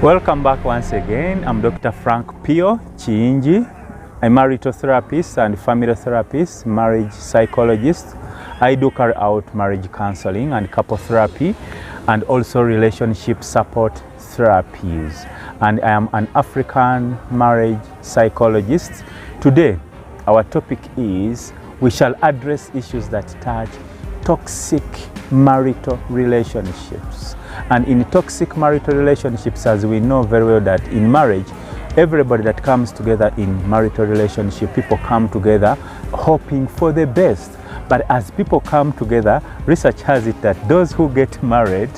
Welcome back once again. I'm Dr. Frank Pio Chiinji, a marital therapist and family therapist, marriage psychologist. I do carry out marriage counseling and couple therapy and also relationship support therapies. And I am an African marriage psychologist. Today, our topic is we shall address issues that touch toxic marital relationships. And in toxic marital relationships, as we know very well that in marriage, everybody that comes together in marital relationship, people come together hoping for the best. But as people come together, research has it that those who get married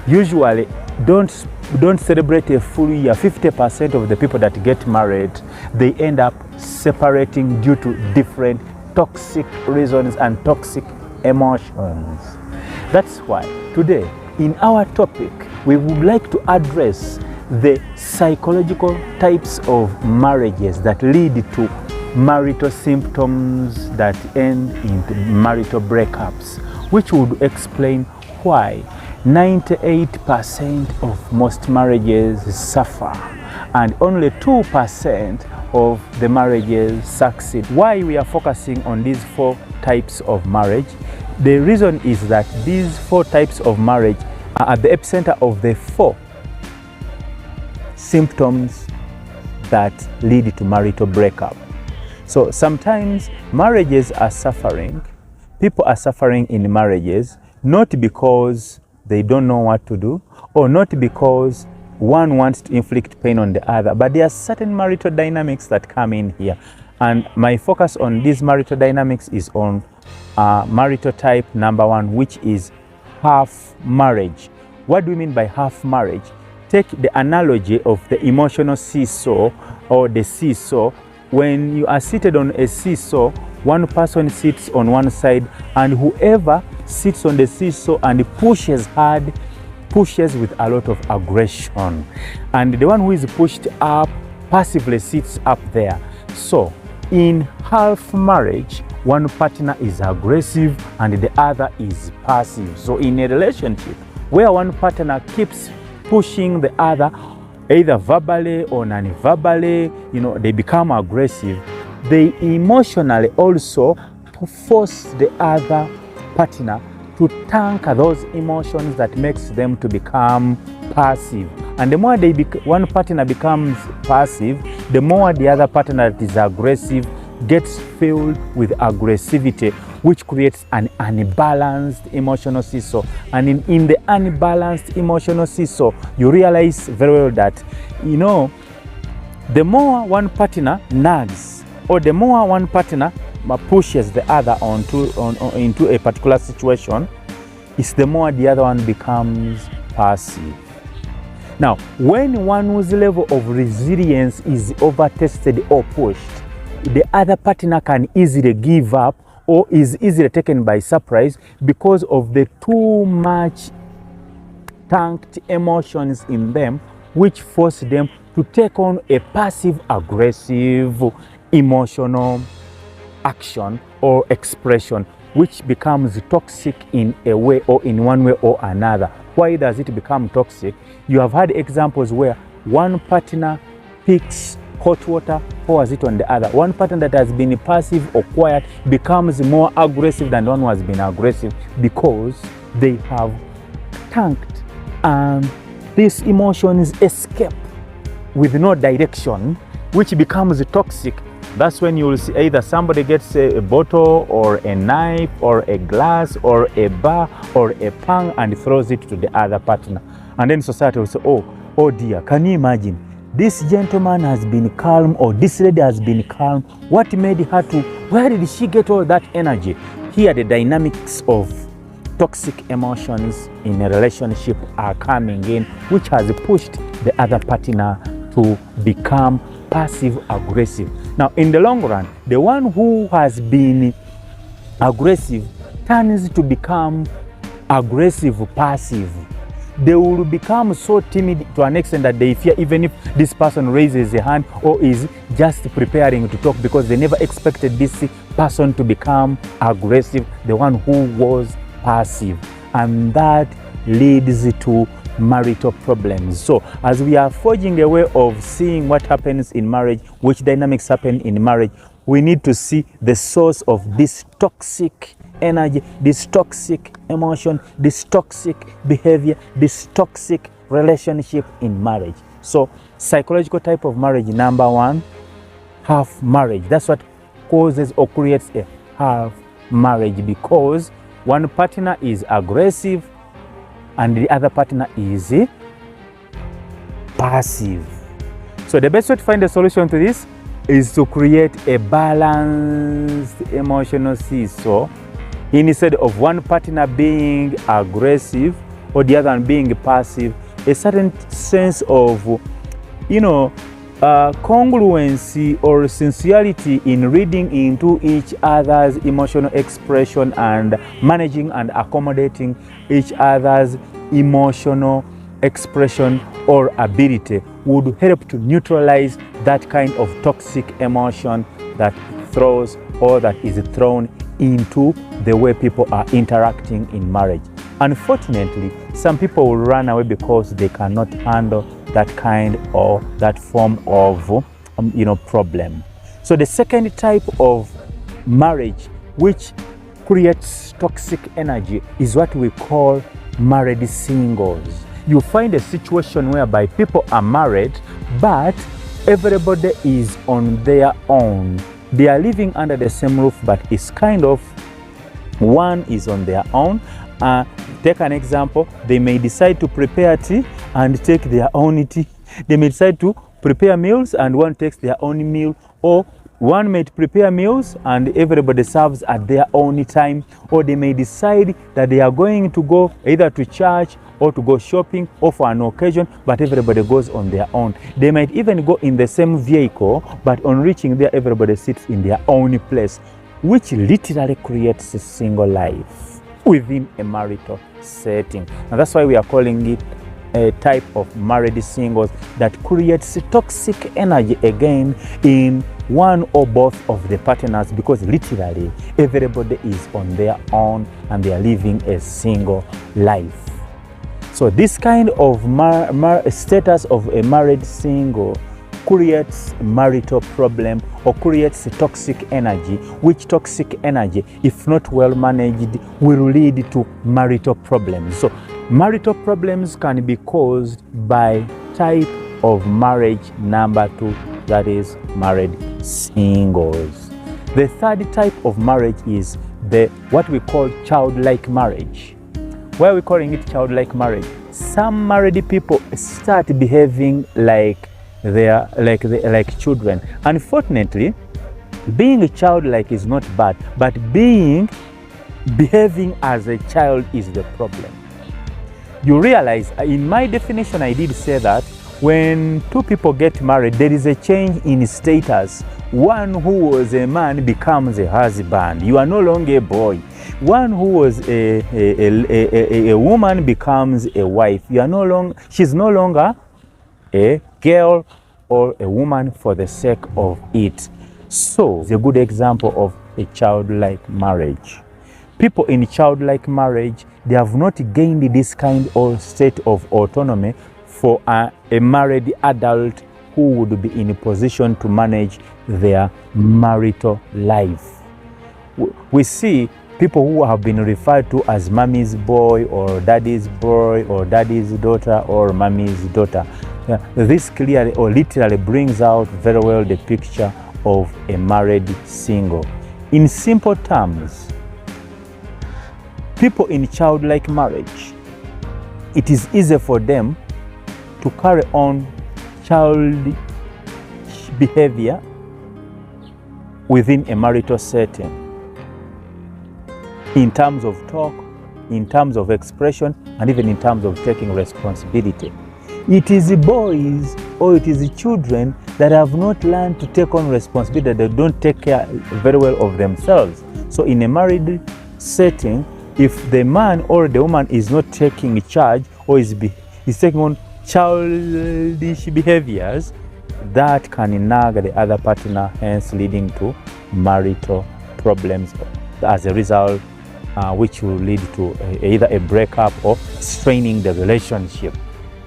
usually don't celebrate a full year. 50% of the people that get married, they end up separating due to different toxic reasons and toxic emotions. That's why today, in our topic, we would like to address the psychological types of marriages that lead to marital symptoms that end in marital breakups, which would explain why 98% of most marriages suffer and only 2% of the marriages succeed. Why we are focusing on these 4 types of marriage? The reason is that these 4 types of marriage are at the epicenter of the 4 symptoms that lead to marital breakup. So sometimes marriages are suffering, people are suffering in marriages, not because they don't know what to do or not because one wants to inflict pain on the other, but there are certain marital dynamics that come in here. And my focus on these marital dynamics is on marital type number 1, which is half marriage. What do we mean by half marriage? Take the analogy of the emotional seesaw or the seesaw. When you are seated on a seesaw, one person sits on one side and whoever sits on the seesaw and pushes hard, pushes with a lot of aggression. And the one who is pushed up passively sits up there. So in half marriage, one partner is aggressive and the other is passive. So in a relationship where one partner keeps pushing the other, either verbally or non-verbally, they become aggressive, they emotionally also force the other partner to tank those emotions that makes them to become passive. And the more one partner becomes passive, the more the other partner that is aggressive gets filled with aggressivity, which creates an unbalanced emotional seesaw. And in the unbalanced emotional seesaw, you realize very well that, the more one partner nags or the more one partner pushes the other into a particular situation, is the more the other one becomes passive. Now, when one's level of resilience is over-tested or pushed, the other partner can easily give up or is easily taken by surprise because of the too much tanked emotions in them, which force them to take on a passive-aggressive emotional action or expression, which becomes toxic in a way or in one way or another. Why does it become toxic? You have had examples where one partner picks hot water, pours it on the other. One partner that has been passive or quiet becomes more aggressive than the one who has been aggressive because they have tanked and these emotions escape with no direction, which becomes toxic. That's when you will see either somebody gets a bottle or a knife or a glass or a bar or a pan and throws it to the other partner. And then society will say, oh dear, can you imagine? This gentleman has been calm or this lady has been calm. What made her to, where did she get all that energy? Here the dynamics of toxic emotions in a relationship are coming in, which has pushed the other partner to become passive-aggressive. Now, in the long run, the one who has been aggressive turns to become aggressive-passive. They will become so timid to an extent that they fear even if this person raises a hand or is just preparing to talk, because they never expected this person to become aggressive, the one who was passive. And that leads to marital problems. So as we are forging a way of seeing what happens in marriage, which dynamics happen in marriage, we need to see the source of this toxic energy, this toxic emotion, this toxic behavior, this toxic relationship in marriage. So psychological type of marriage, number one, half marriage. That's what causes or creates a half marriage, because one partner is aggressive and the other partner is passive. So the best way to find a solution to this is to create a balanced emotional seesaw. Instead of one partner being aggressive or the other one being passive, a certain sense of, congruency or sincerity in reading into each other's emotional expression and managing and accommodating each other's emotional expression or ability would help to neutralize that kind of toxic emotion that throws or that is thrown into the way people are interacting in marriage. Unfortunately, some people will run away because they cannot handle that kind or that form of problem. So the second type of marriage which creates toxic energy is what we call married singles. You find a situation whereby people are married, but everybody is on their own. They are living under the same roof, but it's kind of one is on their own. Take an example, they may decide to prepare tea and take their own tea. They may decide to prepare meals and one takes their own meal, or one may prepare meals and everybody serves at their own time, or they may decide that they are going to go either to church or to go shopping or for an occasion, but everybody goes on their own. They might even go in the same vehicle, but on reaching there, everybody sits in their own place, which literally creates a single life within a marital setting. And that's why we are calling it a type of married singles that creates toxic energy again in one or both of the partners, because literally everybody is on their own and they are living a single life. So this kind of status of a married single creates marital problem or creates toxic energy, which toxic energy, if not well managed, will lead to marital problems. So marital problems can be caused by type of marriage number 2, that is married singles. The third type of marriage is what we call childlike marriage. Why are we calling it childlike marriage? Some married people start behaving like children. Unfortunately, being childlike is not bad, but behaving as a child is the problem. You realize, in my definition, I did say that when two people get married, there is a change in status. One who was a man becomes a husband. You are no longer a boy. One who was a woman becomes a wife. She's no longer a girl or a woman for the sake of it. So it's a good example of a childlike marriage. People in childlike marriage, they have not gained this kind of state of autonomy for a married adult who would be in a position to manage their marital life. We see people who have been referred to as mommy's boy or daddy's daughter or mommy's daughter. This clearly or literally brings out very well the picture of a married single. In simple terms, people in childlike marriage, it is easy for them to carry on childish behavior within a marital setting, in terms of talk, in terms of expression, and even in terms of taking responsibility. It is the boys or it is the children that have not learned to take on responsibility, that they don't take care very well of themselves. So in a married setting, if the man or the woman is not taking charge or is taking on childish behaviors, that can nag the other partner, hence leading to marital problems as a result, which will lead to either a breakup or straining the relationship.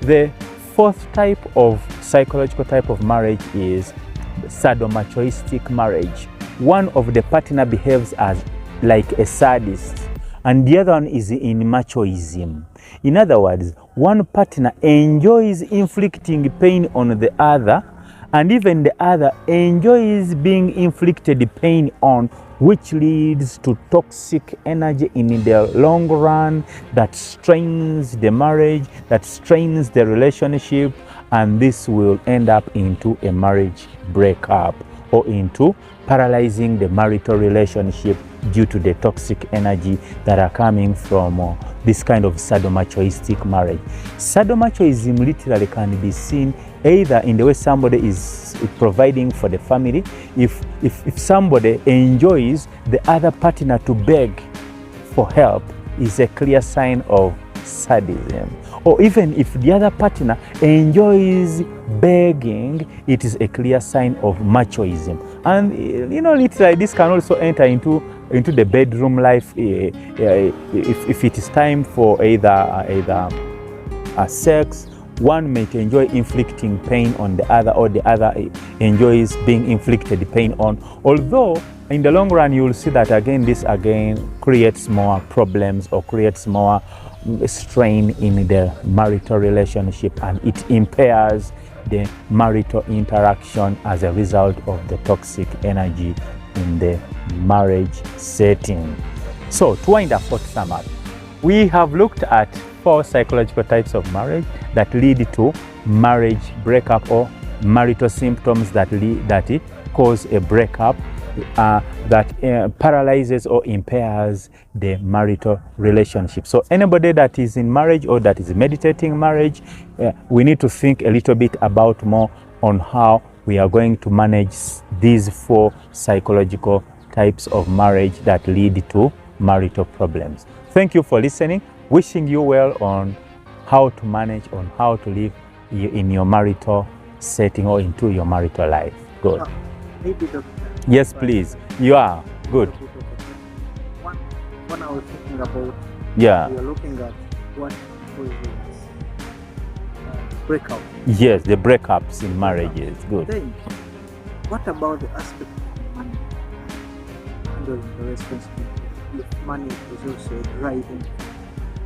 The fourth type of psychological type of marriage is sadomasochistic marriage. One of the partner behaves as like a sadist, and the other one is in machoism. In other words, one partner enjoys inflicting pain on the other, and even the other enjoys being inflicted pain on, which leads to toxic energy in the long run that strains the marriage, that strains the relationship, and this will end up into a marriage breakup or into paralyzing the marital relationship due to the toxic energy that are coming from this kind of sadomasochistic marriage. Sadomasochism literally can be seen either in the way somebody is providing for the family. If somebody enjoys the other partner to beg for help, is a clear sign of sadism. Or even if the other partner enjoys begging, it is a clear sign of machoism. And literally this can also enter into the bedroom life if it is time for either sex. One may enjoy inflicting pain on the other, or the other enjoys being inflicted pain on. Although in the long run you will see that this creates more problems or creates more strain in the marital relationship, and it impairs the marital interaction as a result of the toxic energy in the marriage setting. So to wind up, for sum up, we have looked at 4 psychological types of marriage that lead to marriage breakup or marital symptoms that cause a breakup, that paralyzes or impairs the marital relationship. So anybody that is in marriage or that is meditating marriage, we need to think a little bit about more on how we are going to manage these 4 psychological types of marriage that lead to marital problems. Thank you for listening. Wishing you well on how to manage, on how to live in your marital setting or into your marital life. Good. Maybe the Yes, please. You are good. When I was thinking about, we are looking at what causes breakup. Yes, the breakups in marriages. Good. Then, what about the aspect of money handling the responsibility? If money is also driving.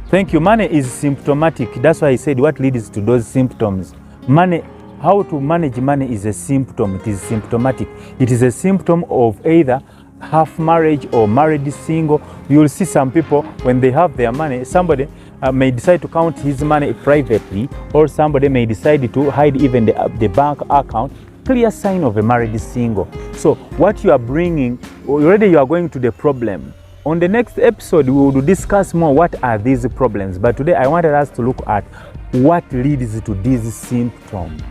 Thank you. Money is symptomatic. That's why I said what leads to those symptoms. Money. How to manage money is a symptom. It is symptomatic. It is a symptom of either half marriage or married single. You will see some people, when they have their money, somebody may decide to count his money privately, or somebody may decide to hide even the bank account. Clear sign of a married single. So what you are bringing, already you are going to the problem. On the next episode, we will discuss more what are these problems. But today I wanted us to look at what leads to these symptoms.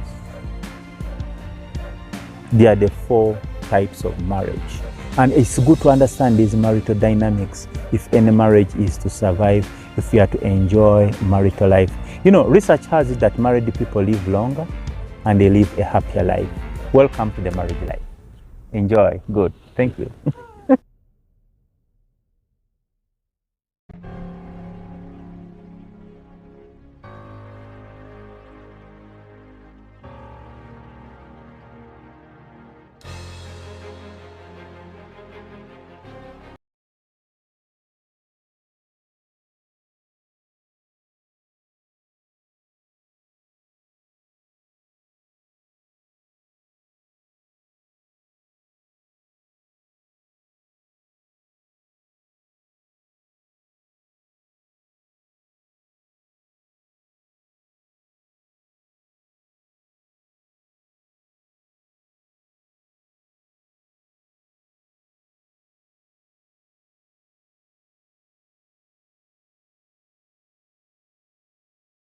They are the 4 types of marriage. And it's good to understand these marital dynamics if any marriage is to survive, if you are to enjoy marital life. Research has it that married people live longer and they live a happier life. Welcome to the marriage life. Enjoy. Good. Thank you.